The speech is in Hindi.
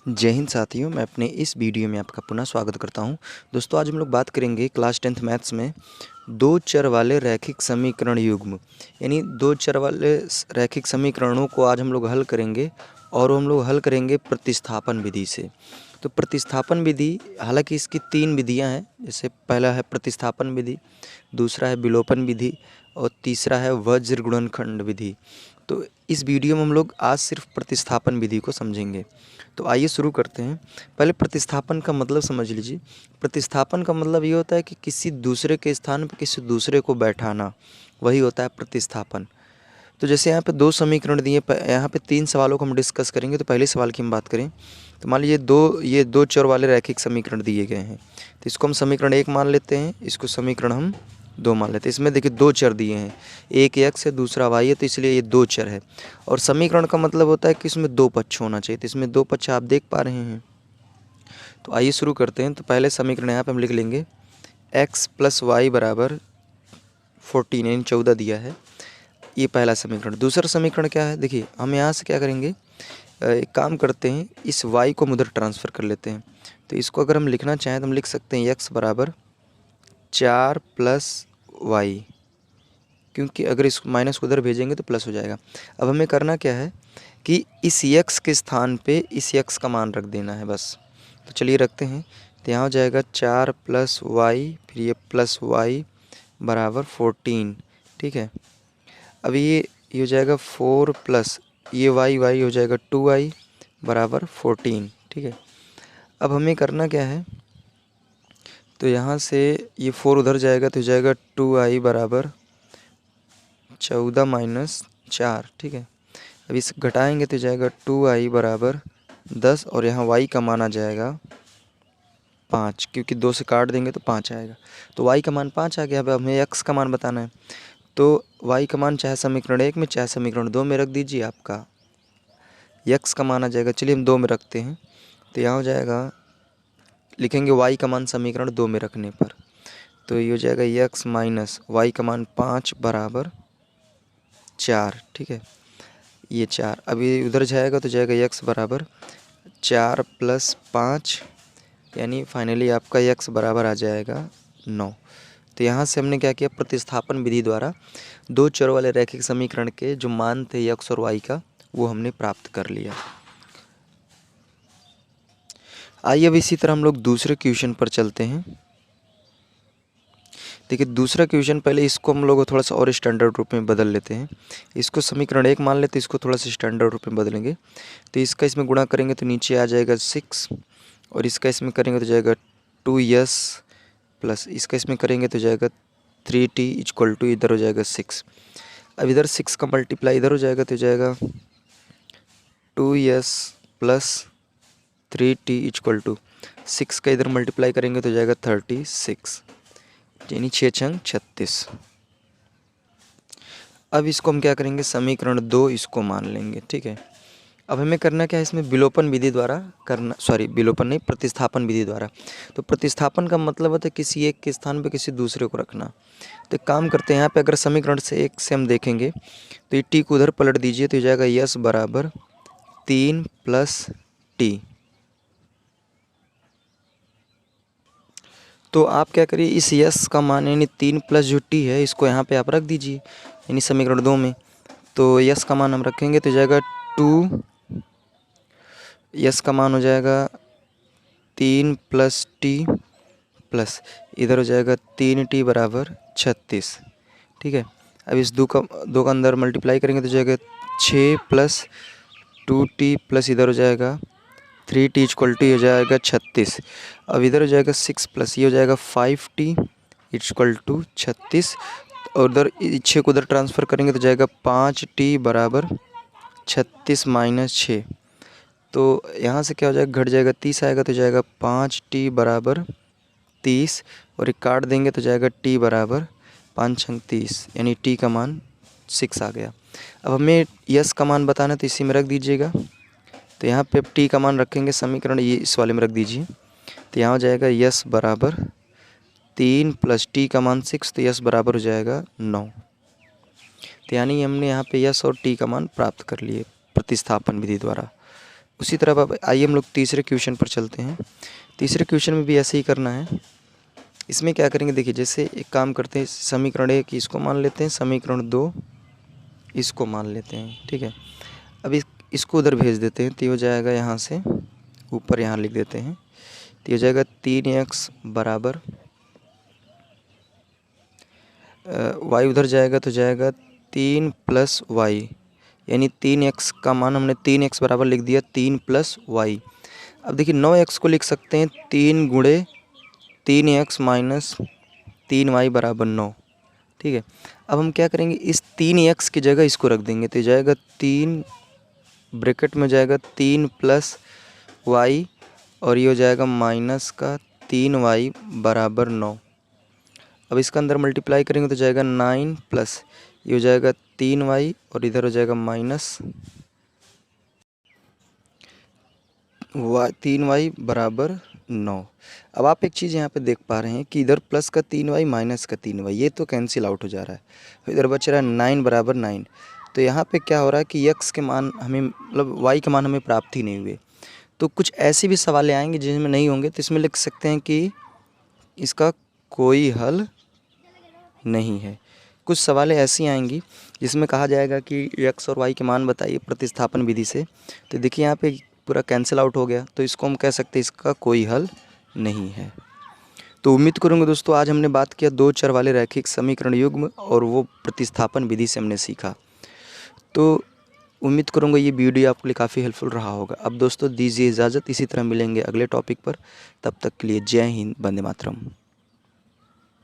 जय हिंद साथियों, मैं अपने इस वीडियो में आपका पुनः स्वागत करता हूं। दोस्तों, आज हम लोग बात करेंगे क्लास 10th मैथ्स में दो चर वाले रैखिक समीकरण युग्म, यानी दो चर वाले रैखिक समीकरणों को आज हम लोग हल करेंगे और हम लोग हल करेंगे प्रतिस्थापन विधि से। तो प्रतिस्थापन विधि, हालांकि इसकी तीन विधियां हैं, जैसे पहला है प्रतिस्थापन विधि, दूसरा है विलोपन विधि और तीसरा है वज्र गुणनखंड विधि। तो इस वीडियो में हम लोग आज सिर्फ प्रतिस्थापन विधि को समझेंगे। तो आइए शुरू करते हैं। पहले प्रतिस्थापन का मतलब समझ लीजिए। प्रतिस्थापन का मतलब ये होता है कि किसी दूसरे के स्थान पर किसी दूसरे को बैठाना, वही होता है प्रतिस्थापन। तो जैसे यहाँ पे दो समीकरण दिए, यहाँ पे तीन सवालों को हम डिस्कस करेंगे। तो पहले सवाल की हम बात करें तो मान लीजिए ये दो चर वाले रैखिक समीकरण दिए गए हैं। तो इसको हम समीकरण 1 मान लेते हैं, इसको समीकरण हम 2 मान लेते हैं। इसमें देखिए दो चर दिए हैं, एक x है दूसरा y है, तो इसलिए ये दो चर है। और समीकरण का मतलब होता है कि इसमें दो पक्ष होना चाहिए, तो इसमें दो पक्ष आप देख पा रहे हैं। तो आइए शुरू करते हैं। तो पहले समीकरण यहाँ पे हम लिख लेंगे x + y = 14, यानी 14 दिया है। ये पहला समीकरण। दूसरा समीकरण क्या है, देखिए हम यहाँ से क्या करेंगे, एक काम करते हैं, इस y को हम उधर ट्रांसफ़र कर लेते हैं। तो इसको अगर हम लिखना चाहें तो हम लिख सकते हैं x = 4 + y, क्योंकि अगर इस माइनस को उधर भेजेंगे तो प्लस हो जाएगा। अब हमें करना क्या है कि इस x के स्थान पे इस x का मान रख देना है बस। तो चलिए रखते हैं। तो यहाँ हो जाएगा 4 + y, फिर ये +y = 14, ठीक है। अब ये हो जाएगा 4 प्लस ये y हो जाएगा 2y = 14, ठीक है। अब हमें करना क्या है, तो यहाँ से ये 4 उधर जाएगा तो हो जाएगा 2i = 14 - 4, ठीक है। अब इस घटाएंगे तो जाएगा 2i = 10 और यहाँ y का मान आ जाएगा 5, क्योंकि 2 से काट देंगे तो 5 आएगा। तो y का मान 5 आ गया। अब हमें x का मान बताना है। तो y का मान चाहे समीकरण 1 में चाहे समीकरण 2 में रख दीजिए, आपका x का मान आ जाएगा। चलिए हम 2 में रखते हैं। तो यहाँ हो जाएगा, लिखेंगे y का मान समीकरण 2 में रखने पर, तो ये हो जाएगा x - y का मान 5 = 4, ठीक है। ये 4 अभी उधर जाएगा तो जाएगा x = 4 + 5, यानी फाइनली आपका x बराबर आ जाएगा 9। तो यहाँ से हमने क्या किया, प्रतिस्थापन विधि द्वारा दो चर वाले रैखिक समीकरण के जो मान थे x और y का, वो हमने प्राप्त कर लिया। आइए अब इसी तरह हम लोग दूसरे क्वेश्चन पर चलते हैं। देखिए दूसरा क्वेश्चन, पहले इसको हम लोग थोड़ा सा और स्टैंडर्ड रूप में बदल लेते हैं। इसको समीकरण 1 मान लेते हैं, इसको थोड़ा सा स्टैंडर्ड रूप में बदलेंगे। तो इसका इसमें गुणा करेंगे तो नीचे आ जाएगा 6, और इसका इसमें करेंगे तो जाएगा 2s प्लस इसका इसमें करेंगे तो जाएगा 3t = इधर हो जाएगा 6। अब इधर 6 का मल्टीप्लाई इधर हो जाएगा तो जाएगा 2s + 3t = 6 का इधर मल्टीप्लाई करेंगे तो जाएगा 36, यानी 6 × 36। अब इसको हम क्या करेंगे, समीकरण 2 इसको मान लेंगे, ठीक है। अब हमें करना क्या है, इसमें विलोपन विधि द्वारा करना, विलोपन नहीं, प्रतिस्थापन विधि द्वारा। तो प्रतिस्थापन का मतलब होता है किसी एक के स्थान पे किसी दूसरे को रखना। तो एक काम करते हैं, यहाँ पे अगर समीकरण से 1 से हम देखेंगे तो ये t को उधर पलट दीजिए तो हो जाएगा s = 3 + t। तो आप क्या करिए, इस s का मान यानी 3 प्लस जो t है इसको यहाँ पे आप रख दीजिए, यानी समीकरण 2 में। तो s का मान हम रखेंगे तो जाएगा 2, s का मान हो जाएगा 3 + t प्लस इधर हो जाएगा 3t = 36, ठीक है। अब इस 2 का अंदर मल्टीप्लाई करेंगे तो जाएगा 6 + 2t प्लस इधर हो जाएगा 3t = हो जाएगा 36। अब इधर हो जाएगा 6 प्लस ये हो जाएगा 5t = 36, और उधर 6 को उधर ट्रांसफ़र करेंगे तो जाएगा 5t = 36 - 6। तो यहाँ से क्या हो जाएगा, घट जाएगा 30 आएगा तो जाएगा 5t = 30, और एक काट देंगे तो जाएगा t = 5 × 30, यानी t का मान 6 आ गया। अब हमें s का मान बताना है तो इसी में रख दीजिएगा। तो यहाँ पे t का मान रखेंगे, समीकरण ये इस वाले में रख दीजिए। तो यहाँ हो जाएगा s = 3 + t का मान 6, तो s बराबर हो जाएगा 9। तो यानी हमने यहाँ पे s और t का मान प्राप्त कर लिए प्रतिस्थापन विधि द्वारा। उसी तरह अब आइए हम लोग तीसरे क्वेश्चन पर चलते हैं। तीसरे क्वेश्चन में भी ऐसे ही करना है। इसमें क्या करेंगे, देखिए जैसे एक काम करते हैं, समीकरण 1 इसको मान लेते हैं, समीकरण 2 इसको मान लेते हैं, ठीक है। अब इसको उधर भेज देते हैं, तो हो जाएगा यहाँ से ऊपर यहाँ लिख देते हैं, तो हो जाएगा 3x बराबर y उधर जाएगा तो जाएगा 3 + y, यानी 3x का मान हमने 3x बराबर लिख दिया 3 + y। अब देखिए 9x को लिख सकते हैं 3 गुणे 3x माइनस 3y बराबर 9, ठीक है। अब हम क्या करेंगे, इस 3x की जगह इसको रख देंगे, तो जाएगा 3 ब्रैकेट में जाएगा 3 + y और ये हो जाएगा माइनस का 3y बराबर 9। अब इसका अंदर मल्टीप्लाई करेंगे तो जाएगा 9 प्लस ये हो जाएगा 3y और इधर हो जाएगा माइनस 3y बराबर 9। अब आप एक चीज़ यहाँ पे देख पा रहे हैं कि इधर प्लस का 3y माइनस का 3y ये तो कैंसिल आउट हो जा रहा है, तो इधर बच रहा है 9 बराबर 9। तो यहाँ पे क्या हो रहा है कि x के मान हमें मतलब y के मान हमें प्राप्त ही नहीं हुए। तो कुछ ऐसी भी सवाल आएंगे जिसमें नहीं होंगे, तो इसमें लिख सकते हैं कि इसका कोई हल नहीं है। कुछ सवालें ऐसी आएंगी जिसमें कहा जाएगा कि x और y के मान बताइए प्रतिस्थापन विधि से, तो देखिए यहाँ पे पूरा कैंसिल आउट हो गया, तो इसको हम कह सकते हैं इसका कोई हल नहीं है। तो उम्मीद करूँगा दोस्तों आज हमने बात किया दो चर वाले रैखिक समीकरण युग्म और वो प्रतिस्थापन विधि से हमने सीखा। तो उम्मीद करूँगा ये वीडियो आपके लिए काफ़ी हेल्पफुल रहा होगा। अब दोस्तों दीजिए इजाज़त, इसी तरह मिलेंगे अगले टॉपिक पर, तब तक के लिए जय हिंद, वंदे मातरम।